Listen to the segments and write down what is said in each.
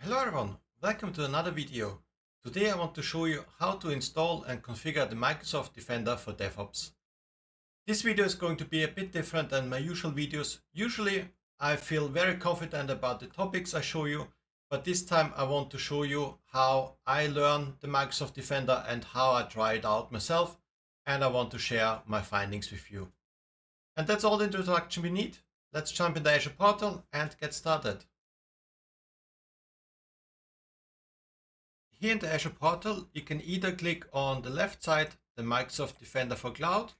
Hello everyone, welcome to another video. Today I want to show you how to install and configure the Microsoft Defender for DevOps. This video is going to be a bit different than my usual videos. Usually I feel very confident about the topics I show you, but this time I want to show you how I learn the Microsoft Defender and how I try it out myself, and I want to share my findings with you. And that's all the introduction we need. Let's jump in the Azure portal and get started. Here in the Azure portal, you can either click on the left side, the Microsoft Defender for Cloud,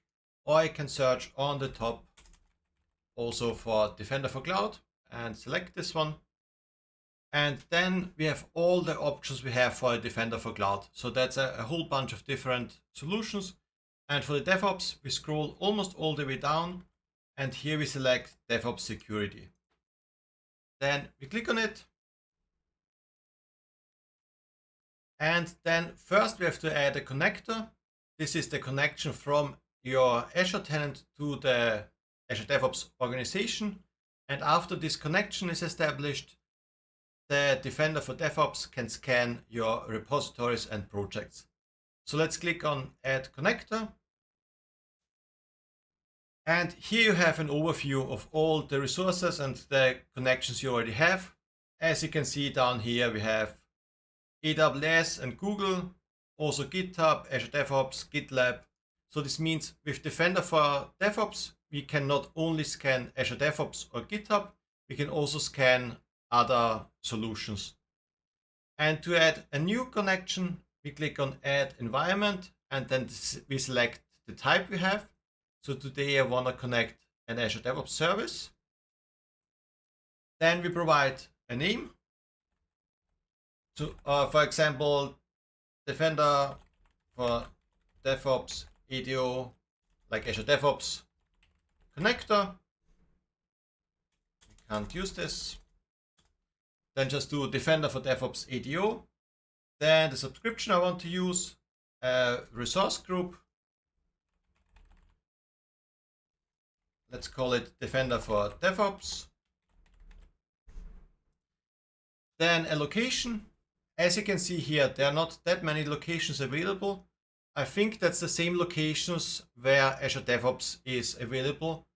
or you can search on the top also for Defender for Cloud and select this one. And then we have all the options we have for a Defender for Cloud. So that's a whole bunch of different solutions. And for the DevOps, we scroll almost all the way down, and here we select DevOps Security. Then we click on it. And then first we have to add a connector. This is the connection from your Azure tenant to the Azure DevOps organization. And after this connection is established, the Defender for DevOps can scan your repositories and projects. So let's click on Add Connector. And here you have an overview of all the resources and the connections you already have. As you can see down here, we have AWS and Google, also GitHub, Azure DevOps, GitLab. So this means with Defender for DevOps, we can not only scan Azure DevOps or GitHub, we can also scan other solutions. And to add a new connection, we click on Add Environment, and then we select the type we have. So today I want to connect an Azure DevOps service. Then we provide a name. So, for example, Defender for DevOps ADO, like Azure DevOps connector. We can't use this. Then just do Defender for DevOps ADO. Then the subscription I want to use, resource group. Let's call it Defender for DevOps. Then a location. As you can see here, there are not that many locations available. I think that's the same locations where Azure DevOps is available.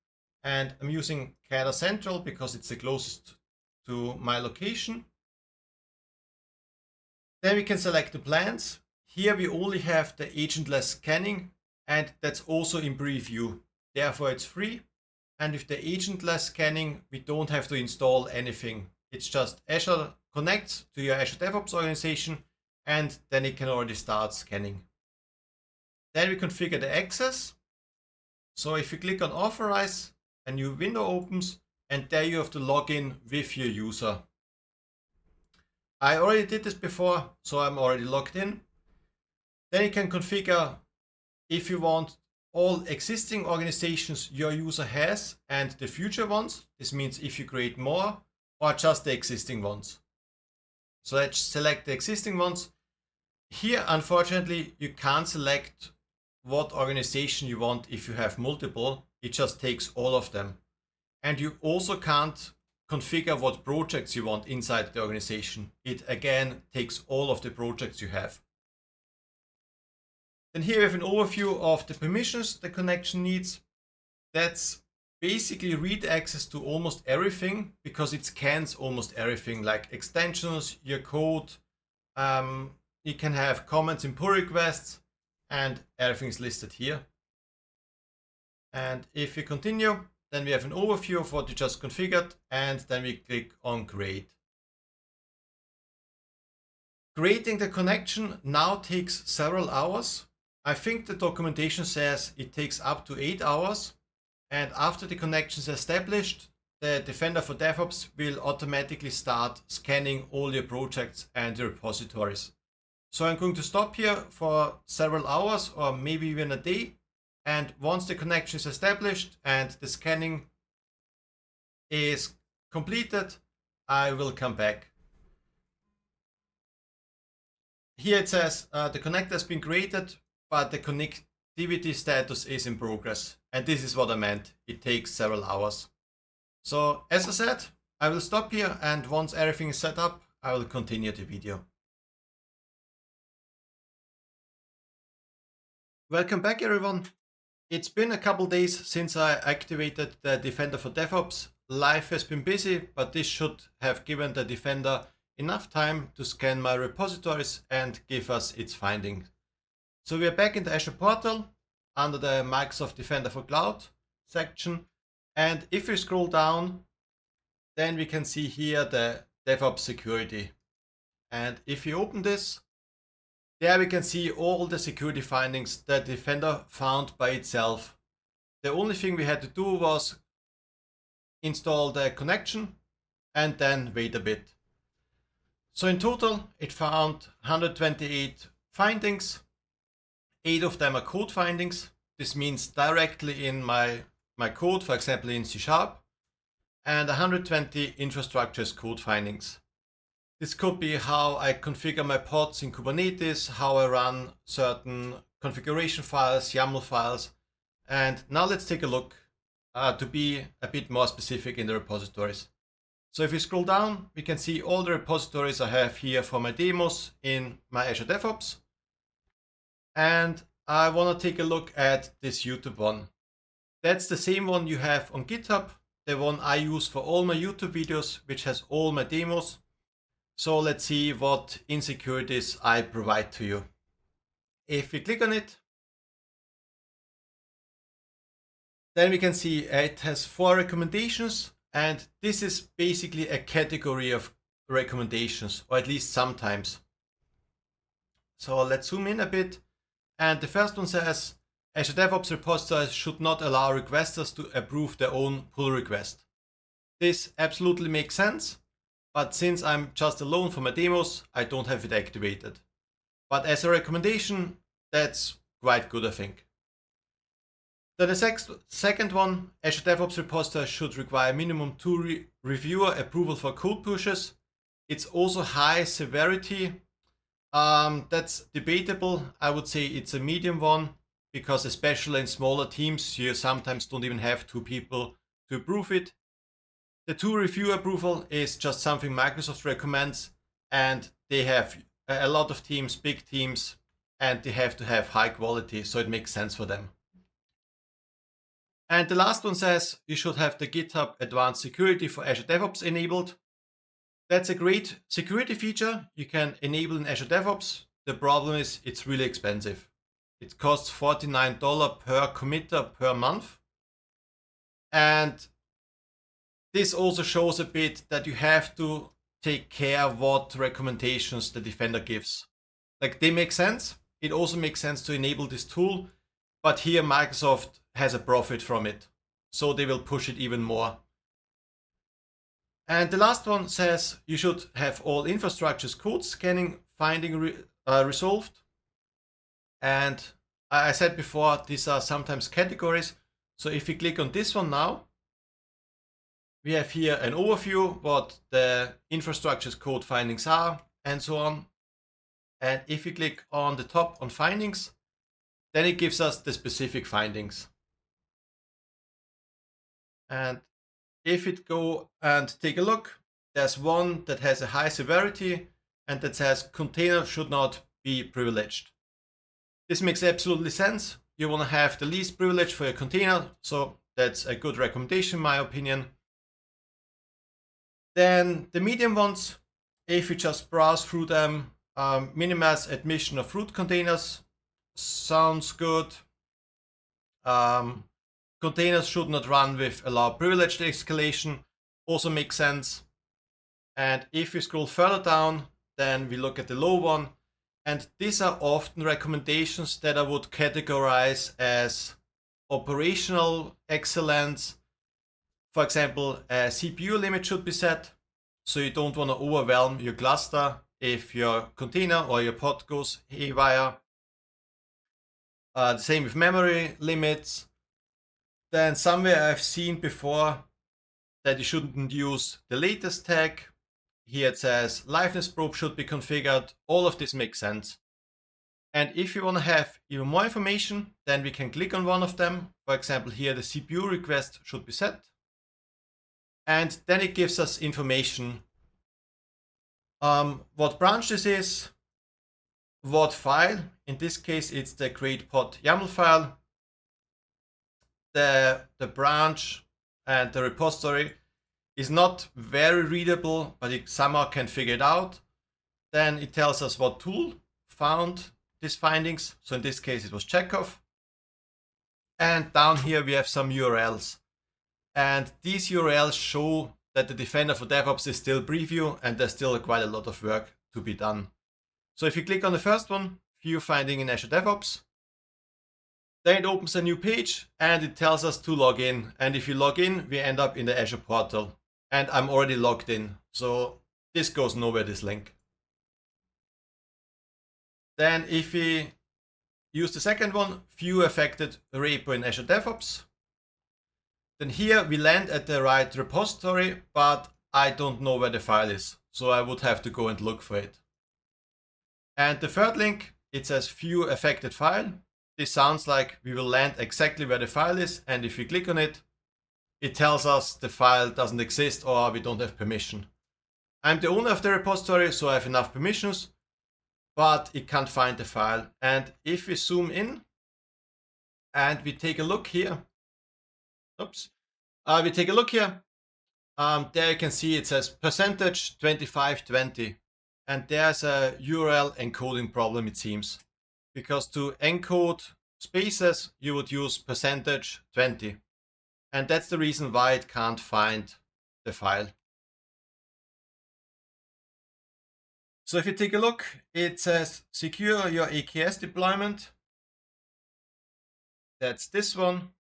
And I'm using Canada Central because it's the closest to my location. Then we can select the plans. Here we only have the agentless scanning, and that's also in preview. Therefore it's free. And with the agentless scanning, we don't have to install anything. It's just Azure connects to your Azure DevOps organization, and then it can already start scanning. Then we configure the access. So if you click on Authorize, a new window opens, and there you have to log in with your user. I already did this before, so I'm already logged in. Then you can configure if you want all existing organizations your user has and the future ones. This means if you create more, or just the existing ones. So let's select the existing ones. Here, unfortunately, you can't select what organization you want if you have multiple. It just takes all of them. And you also can't configure what projects you want inside the organization. It again takes all of the projects you have. Then here we have an overview of the permissions the connection needs. That's basically read access to almost everything because it scans almost everything, like extensions, your code. You can have comments and pull requests, and everything is listed here. And if we continue, then we have an overview of what you just configured, and then we click on Create. Creating the connection now takes several hours. I think the documentation says it takes up to 8 hours. And after the connection is established, the Defender for DevOps will automatically start scanning all your projects and your repositories. So I'm going to stop here for several hours or maybe even a day. And once the connection is established and the scanning is completed, I will come back. Here it says the connector has been created, but the connectivity status is in progress. And this is what I meant. It takes several hours. So as I said, I will stop here, and once everything is set up, I will continue the video. Welcome back, everyone. It's been a couple days since I activated the Defender for DevOps. Life has been busy, but this should have given the Defender enough time to scan my repositories and give us its findings. So we are back in the Azure portal under the Microsoft Defender for Cloud section. And if we scroll down, then we can see here the DevOps security. And if you open this, there we can see all the security findings that Defender found by itself. The only thing we had to do was install the connection and then wait a bit. So in total, it found 128 findings. 8 of them are code findings. This means directly in my code, for example, in C#, and 120 infrastructure as code findings. This could be how I configure my pods in Kubernetes, how I run certain configuration files, YAML files. And now let's take a look to be a bit more specific in the repositories. So if we scroll down, we can see all the repositories I have here for my demos in my Azure DevOps. And I want to take a look at this YouTube one. That's the same one you have on GitHub, the one I use for all my YouTube videos, which has all my demos. So let's see what insecurities I provide to you. If we click on it, then we can see it has 4 recommendations, and this is basically a category of recommendations, or at least sometimes. So let's zoom in a bit. And the first one says, Azure DevOps repositories should not allow requesters to approve their own pull request. This absolutely makes sense. But since I'm just alone for my demos, I don't have it activated. But as a recommendation, that's quite good, I think. Then the second one, Azure DevOps repositories should require minimum 2 reviewer approval for code pushes. It's also high severity. That's debatable. I would say it's a medium one, because especially in smaller teams, you sometimes don't even have 2 people to approve it. The 2 review approval is just something Microsoft recommends, and they have a lot of teams, big teams, and they have to have high quality, so it makes sense for them. And the last one says you should have the GitHub Advanced Security for Azure DevOps enabled. That's a great security feature you can enable in Azure DevOps. The problem is it's really expensive. It costs $49 per committer per month. And this also shows a bit that you have to take care what recommendations the Defender gives. Like, they make sense. It also makes sense to enable this tool, but here Microsoft has a profit from it, so they will push it even more. And the last one says you should have all infrastructure's code scanning finding resolved. And I said before, these are sometimes categories. So if we click on this one now, we have here an overview, what the infrastructure's code findings are, and so on. And if we click on the top on findings, then it gives us the specific findings. And if it go and take a look, there's one that has a high severity and that says container should not be privileged. This makes absolutely sense. You want to have the least privilege for your container, so that's a good recommendation in my opinion. Then the medium ones, if you just browse through them, minimize admission of root containers, sounds good. Containers should not run with allow privileged escalation, also makes sense. And if we scroll further down, then we look at the low one. And these are often recommendations that I would categorize as operational excellence. For example, a CPU limit should be set, so you don't want to overwhelm your cluster if your container or your pod goes haywire. The same with memory limits. Then somewhere I've seen before that you shouldn't use the latest tag. Here it says liveness probe should be configured. All of this makes sense. And if you want to have even more information, then we can click on one of them. For example, here the CPU request should be set. And then it gives us information What branch this is, what file. In this case, it's the create pod YAML file. The branch and the repository is not very readable, but it somehow can figure it out. Then it tells us what tool found these findings. So in this case, it was Chekhov. And down here, we have some URLs. And these URLs show that the Defender for DevOps is still preview, and there's still quite a lot of work to be done. So if you click on the first one, view finding in Azure DevOps, then it opens a new page and it tells us to log in. And if you log in, we end up in the Azure portal. And I'm already logged in. So this goes nowhere, this link. Then if we use the second one, view affected repo in Azure DevOps, then here we land at the right repository, but I don't know where the file is. So I would have to go and look for it. And the third link, it says view affected file. This sounds like we will land exactly where the file is. And if we click on it, it tells us the file doesn't exist or we don't have permission. I'm the owner of the repository, so I have enough permissions, but it can't find the file. And if we zoom in and we take a look here, we take a look here, there you can see it says percentage 2520. And there's a URL encoding problem, it seems. Because to encode spaces, you would use percentage 20. And that's the reason why it can't find the file. So if you take a look, it says secure your AKS deployment. That's this one.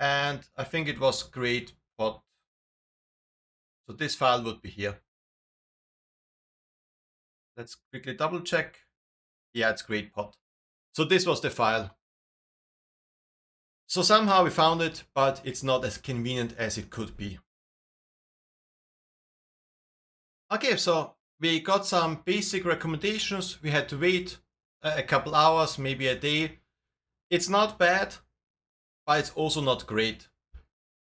And I think it was create pod. So this file would be here. Let's quickly double check. Yeah, it's create pod. So this was the file. So somehow we found it, but it's not as convenient as it could be. Okay, so we got some basic recommendations. We had to wait a couple hours, maybe a day. It's not bad, but it's also not great.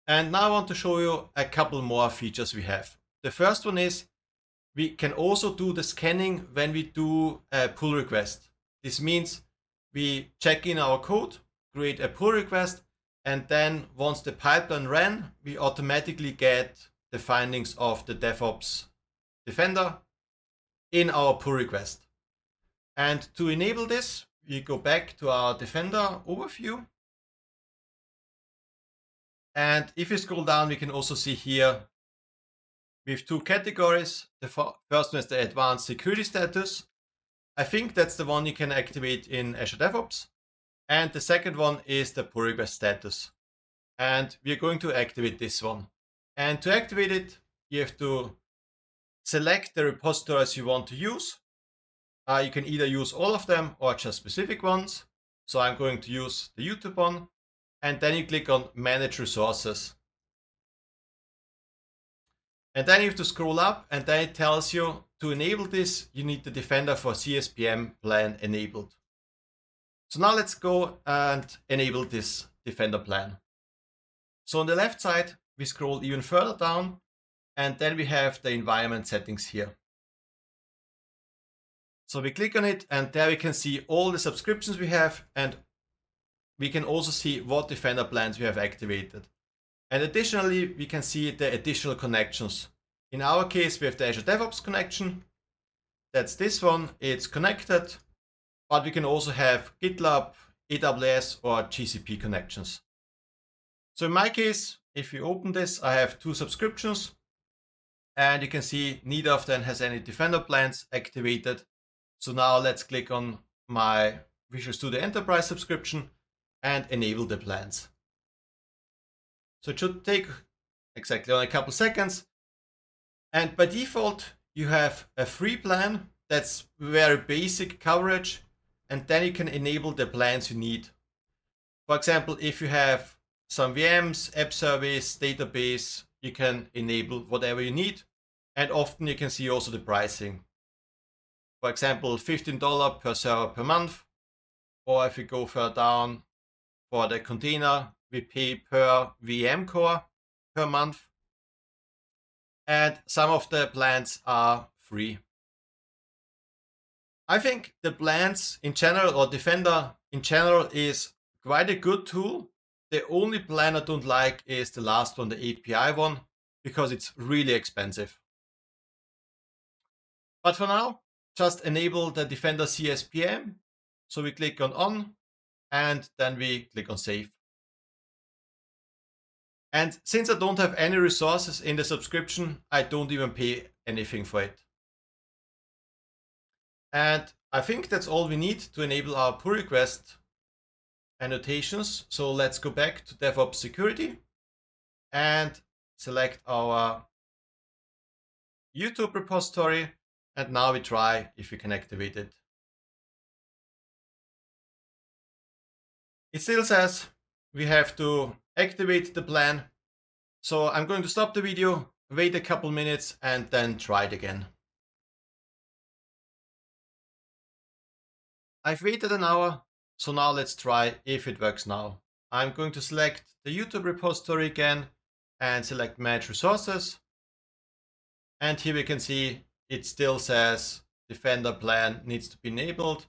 And now I want to show you a couple more features we have. The first one is we can also do the scanning when we do a pull request. This means we check in our code, create a pull request, and then once the pipeline ran, we automatically get the findings of the DevOps Defender in our pull request. And to enable this, we go back to our Defender overview. And if you scroll down, we can also see here we have two categories. The first one is the advanced security status. I think that's the one you can activate in Azure DevOps. And the second one is the pull request status. And we're going to activate this one. And to activate it, you have to select the repositories you want to use. You can either use all of them or just specific ones. So I'm going to use the YouTube one. And then you click on Manage Resources. And then you have to scroll up, and then it tells you to enable this, you need the Defender for CSPM plan enabled. So now let's go and enable this Defender plan. So on the left side, we scroll even further down, and then we have the environment settings here. So we click on it, and there we can see all the subscriptions we have, and we can also see what Defender plans we have activated. And additionally, we can see the additional connections. In our case, we have the Azure DevOps connection. That's this one. It's connected, but we can also have GitLab, AWS, or GCP connections. So in my case, if you open this, I have two subscriptions, and you can see neither of them has any Defender plans activated. So now let's click on my Visual Studio Enterprise subscription and enable the plans. So it should take exactly on a couple seconds. And by default, you have a free plan that's very basic coverage, and then you can enable the plans you need. For example, if you have some VMs, app service, database, you can enable whatever you need. And often you can see also the pricing. For example, $15 per server per month. Or if you go further down for the container, we pay per VM core per month. And some of the plans are free. I think the plans in general, or Defender in general, is quite a good tool. The only plan I don't like is the last one, the API one, because it's really expensive. But for now, just enable the Defender CSPM. So we click on, and then we click on save. And since I don't have any resources in the subscription, I don't even pay anything for it. And I think that's all we need to enable our pull request annotations. So let's go back to DevOps security and select our YouTube repository. And now we try if we can activate it. It still says we have to activate the plan. So I'm going to stop the video, wait a couple minutes, and then try it again. I've waited an hour, so now let's try if it works now. I'm going to select the YouTube repository again and select Manage Resources. And here we can see it still says Defender plan needs to be enabled.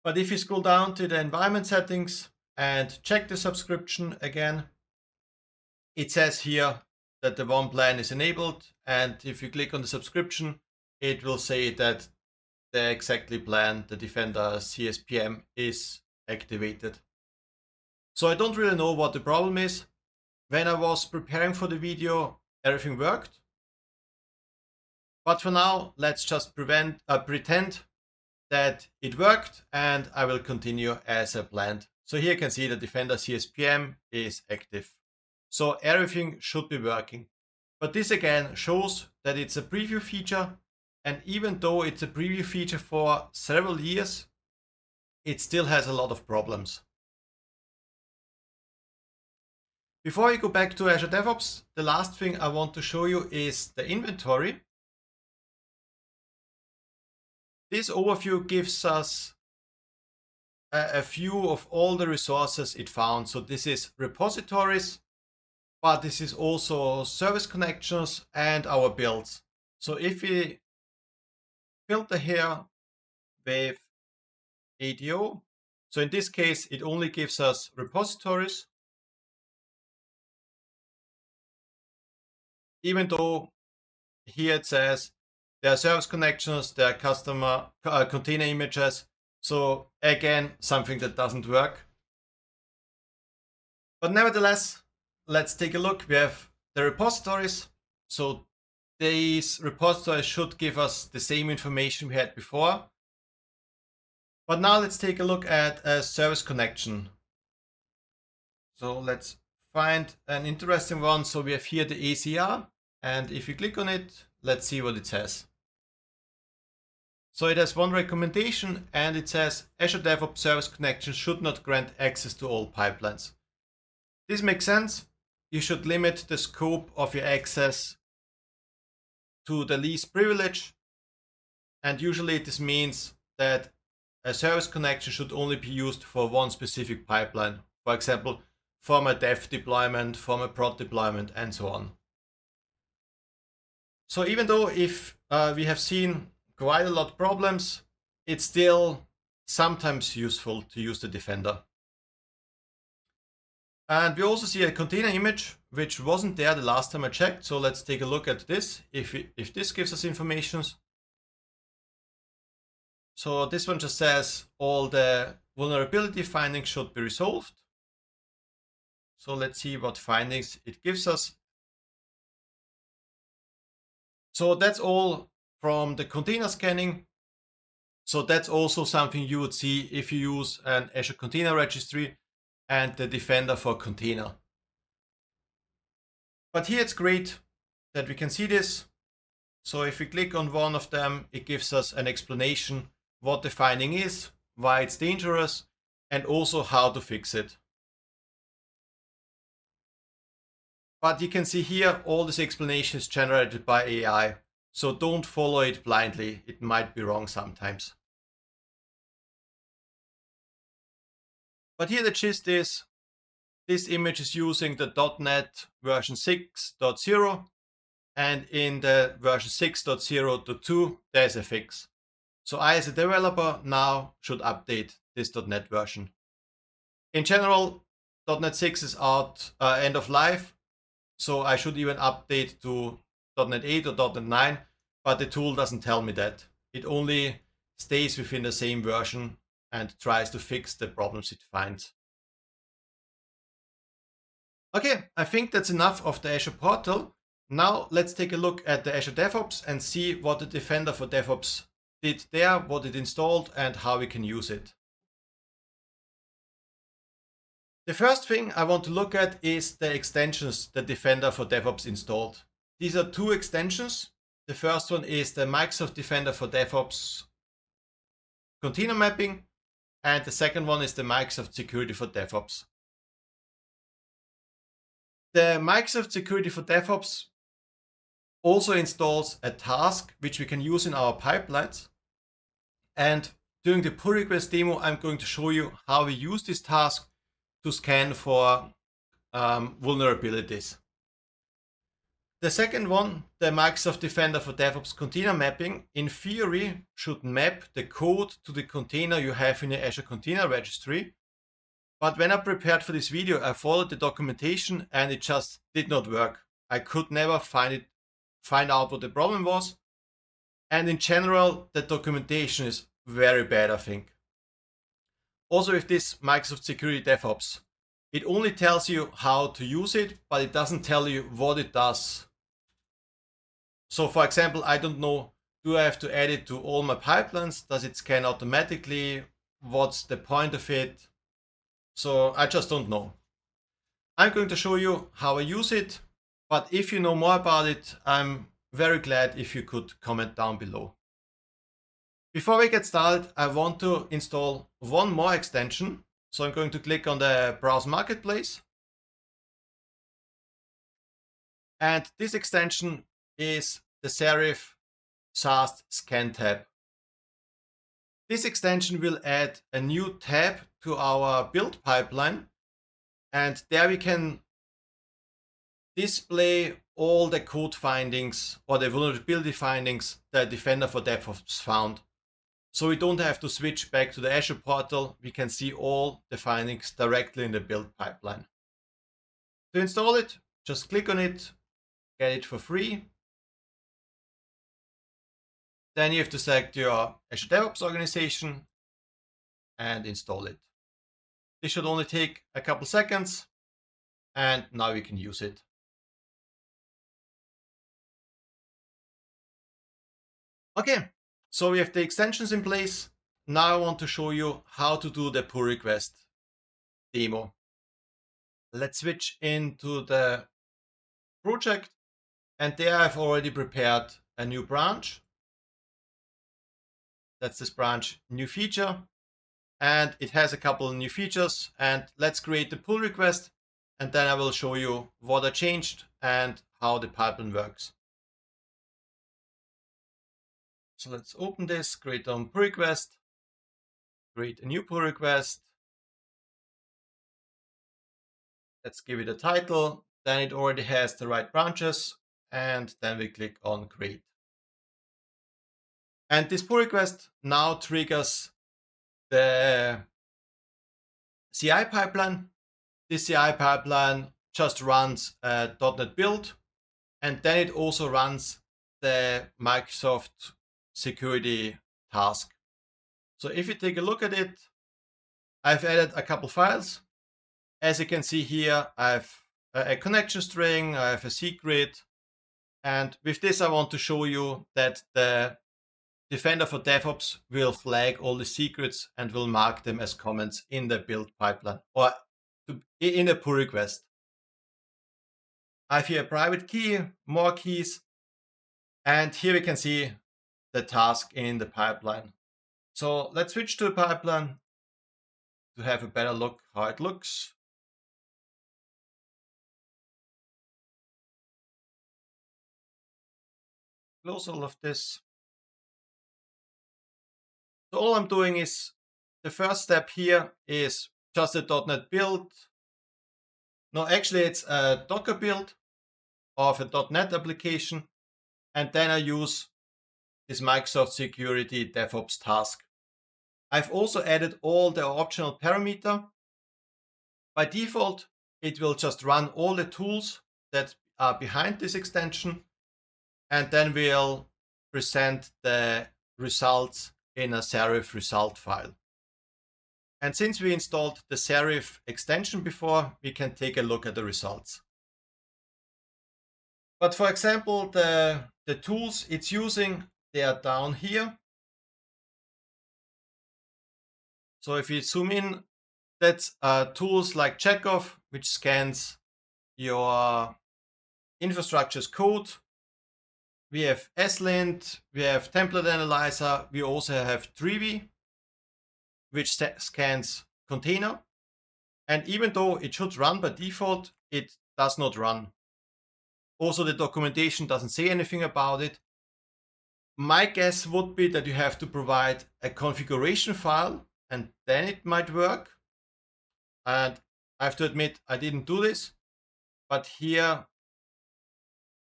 But if you scroll down to the environment settings and check the subscription again, it says here that the one plan is enabled. And if you click on the subscription, it will say that the exactly plan, the Defender CSPM, is activated. So I don't really know what the problem is. When I was preparing for the video, everything worked. But for now, let's just pretend that it worked, and I will continue as I planned. So here you can see the Defender CSPM is active. So everything should be working. But this again shows that it's a preview feature. And even though it's a preview feature for several years, it still has a lot of problems. Before we go back to Azure DevOps, the last thing I want to show you is the inventory. This overview gives us a view of all the resources it found. So this is repositories, but this is also service connections and our builds. So if we filter here with ADO, so in this case, it only gives us repositories, even though here it says there are service connections, there are customer container images. So again, something that doesn't work. But nevertheless, let's take a look. We have the repositories. So these repositories should give us the same information we had before. But now let's take a look at a service connection. So let's find an interesting one. So we have here the ACR. And if you click on it, let's see what it says. So it has one recommendation, and it says Azure DevOps Service Connection should not grant access to all pipelines. This makes sense. You should limit the scope of your access to the least privilege. And usually this means that a service connection should only be used for one specific pipeline. For example, for my dev deployment, for my prod deployment, and so on. So even though if we have seen quite a lot of problems, it's still sometimes useful to use the Defender. And we also see a container image, which wasn't there the last time I checked. So let's take a look at this, if this gives us information. So this one just says all the vulnerability findings should be resolved. So let's see what findings it gives us. So that's all from the container scanning. So that's also something you would see if you use an Azure Container Registry and the Defender for container. But here it's great that we can see this. So if we click on one of them, it gives us an explanation what the finding is, why it's dangerous, and also how to fix it. But you can see here all this explanation is generated by AI. So don't follow it blindly. It might be wrong sometimes. But here the gist is, this image is using the .NET version 6.0. And in the version 6.0.2, there's a fix. So I, as a developer, now should update this .NET version. In general, .NET 6 is out, end of life, so I should even update to .NET 8 or .NET 9, but the tool doesn't tell me that. It only stays within the same version and tries to fix the problems it finds. Okay, I think that's enough of the Azure portal. Now let's take a look at the Azure DevOps and see what the Defender for DevOps did there, what it installed, and how we can use it. The first thing I want to look at is the extensions that Defender for DevOps installed. These are two extensions. The first one is the Microsoft Defender for DevOps container mapping, and the second one is the Microsoft Security for DevOps. The Microsoft Security for DevOps also installs a task which we can use in our pipelines. And during the pull request demo, I'm going to show you how we use this task to scan for vulnerabilities. The second one, the Microsoft Defender for DevOps container mapping, in theory should map the code to the container you have in your Azure Container Registry. But when I prepared for this video, I followed the documentation and it just did not work. I could never find out what the problem was. And in general, the documentation is very bad, I think. Also with this Microsoft Security DevOps, it only tells you how to use it, but it doesn't tell you what it does. So for example, I don't know, do I have to add it to all my pipelines? Does it scan automatically? What's the point of it? So I just don't know. I'm going to show you how I use it, but if you know more about it, I'm very glad if you could comment down below. Before we get started, I want to install one more extension. So I'm going to click on the Browse Marketplace. And this extension is the Serif SAST Scan tab. This extension will add a new tab to our build pipeline. And there we can display all the code findings or the vulnerability findings that Defender for DevOps found. So we don't have to switch back to the Azure portal. We can see all the findings directly in the build pipeline. To install it, just click on it, get it for free. Then you have to select your Azure DevOps organization and install it. This should only take a couple seconds, and now we can use it. Okay, so we have the extensions in place. Now I want to show you how to do the pull request demo. Let's switch into the project, and there I've already prepared a new branch. That's this branch, new feature, and it has a couple of new features. And let's create the pull request, and then I will show you what I changed and how the pipeline works. So let's open this, create a pull request, create a new pull request. Let's give it a title. Then it already has the right branches, and then we click on create. And this pull request now triggers the CI pipeline. This CI pipeline just runs a .NET build, and then it also runs the Microsoft security task. So if you take a look at it, I've added a couple files. As you can see here, I have a connection string, I have a secret, and with this I want to show you that the Defender for DevOps will flag all the secrets and will mark them as comments in the build pipeline or in a pull request. I have here a private key, more keys, and here we can see the task in the pipeline. So let's switch to a pipeline to have a better look how it looks. Close all of this. So all I'm doing is, the first step here is just a .NET build. No, actually it's a Docker build of a .NET application. And then I use this Microsoft Security DevOps task. I've also added all the optional parameter. By default, it will just run all the tools that are behind this extension, and then we'll present the results in a serif result file. And since we installed the serif extension before, we can take a look at the results. But for example, the tools it's using, they are down here. So if you zoom in, that's tools like Checkov, which scans your infrastructure's code. We have slint, we have template analyzer, we also have Trivi, which scans container. And even though it should run by default, it does not run. Also, the documentation doesn't say anything about it. My guess would be that you have to provide a configuration file and then it might work. And I have to admit, I didn't do this, but here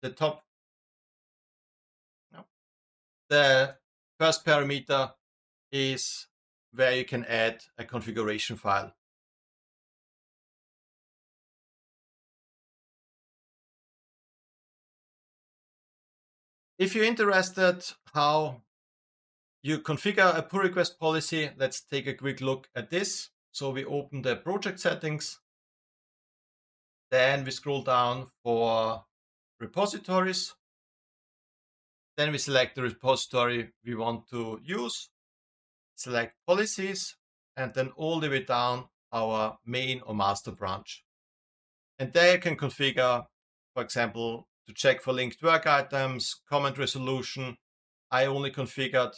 the top, no, the first parameter is where you can add a configuration file. If you're interested how you configure a pull request policy, let's take a quick look at this. So we open the project settings, then we scroll down for repositories, then we select the repository we want to use, select policies, and then all the way down our main or master branch. And there you can configure, for example, to check for linked work items, comment resolution. I only configured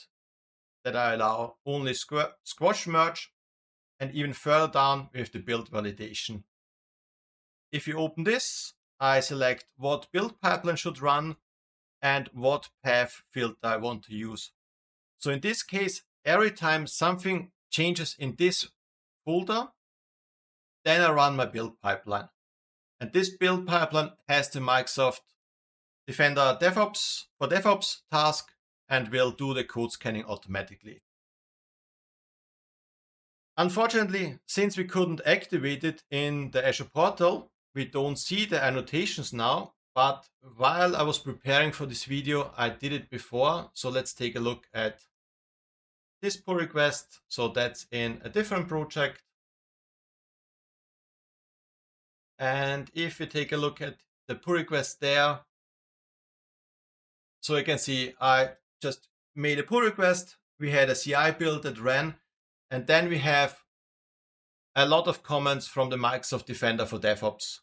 that I allow only squash merge, and even further down we have the build validation. If you open this, I select what build pipeline should run and what path filter I want to use. So in this case, every time something changes in this folder, then I run my build pipeline. And this build pipeline has the Microsoft Defender DevOps for DevOps task and will do the code scanning automatically. Unfortunately, since we couldn't activate it in the Azure portal, we don't see the annotations now, but while I was preparing for this video, I did it before. So let's take a look at this pull request. So that's in a different project. And if we take a look at the pull request there, so you can see I just made a pull request. We had a CI build that ran, and then we have a lot of comments from the Microsoft Defender for DevOps.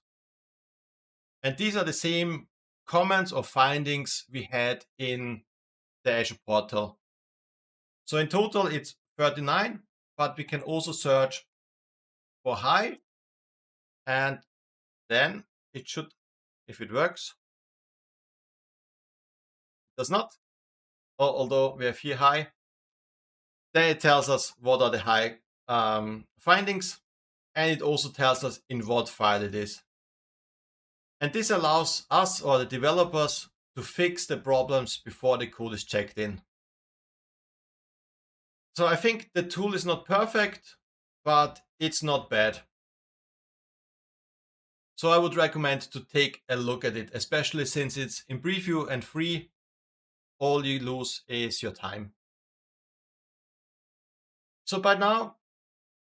And these are the same comments or findings we had in the Azure portal. So in total, it's 39, but we can also search for high, and then it should, if it works, it does not, although we have here high, then it tells us what are the high findings, and it also tells us in what file it is. And this allows us or the developers to fix the problems before the code is checked in. So I think the tool is not perfect, but it's not bad. So I would recommend to take a look at it, especially since it's in preview and free. All you lose is your time. So by now,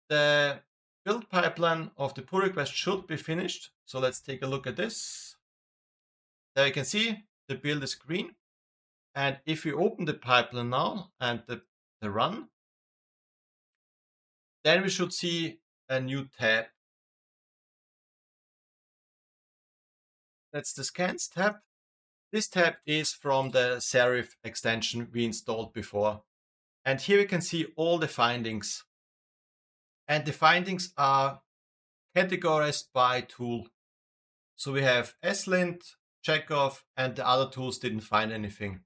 the build pipeline of the pull request should be finished. So let's take a look at this. There you can see the build is green. And if we open the pipeline now and the run, then we should see a new tab. That's the scans tab. This tab is from the serif extension we installed before. And here we can see all the findings. And the findings are categorized by tool. So we have slint, Checkov, and the other tools didn't find anything.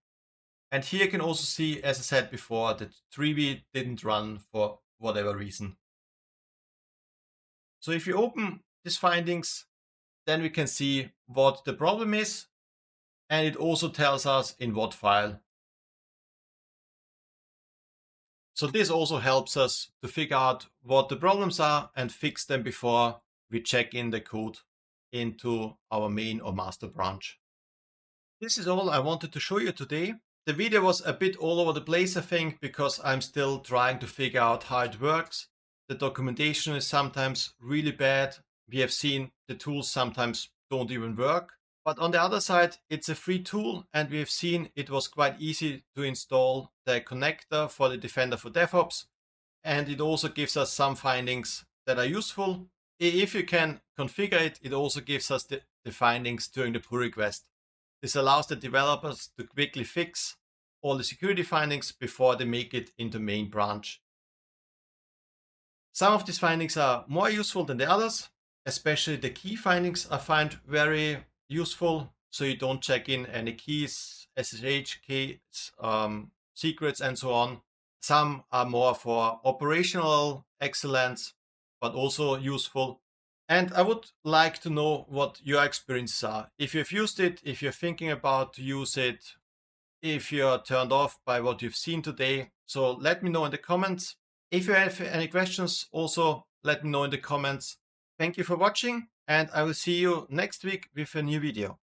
And here you can also see, as I said before, that Trivi didn't run for whatever reason. So if you open these findings, then we can see what the problem is. And it also tells us in what file. So this also helps us to figure out what the problems are and fix them before we check in the code into our main or master branch. This is all I wanted to show you today. The video was a bit all over the place, I think, because I'm still trying to figure out how it works. The documentation is sometimes really bad. We have seen the tools sometimes don't even work. But on the other side, it's a free tool, and we have seen it was quite easy to install the connector for the Defender for DevOps. And it also gives us some findings that are useful. If you can configure it, it also gives us the findings during the pull request. This allows the developers to quickly fix all the security findings before they make it into main branch. Some of these findings are more useful than the others, especially the key findings I find very useful. So you don't check in any keys, SSH keys, secrets, and so on. Some are more for operational excellence, but also useful. And I would like to know what your experiences are. If you've used it, if you're thinking about to use it, if you're turned off by what you've seen today. So let me know in the comments. If you have any questions, also let me know in the comments. Thank you for watching, and I will see you next week with a new video.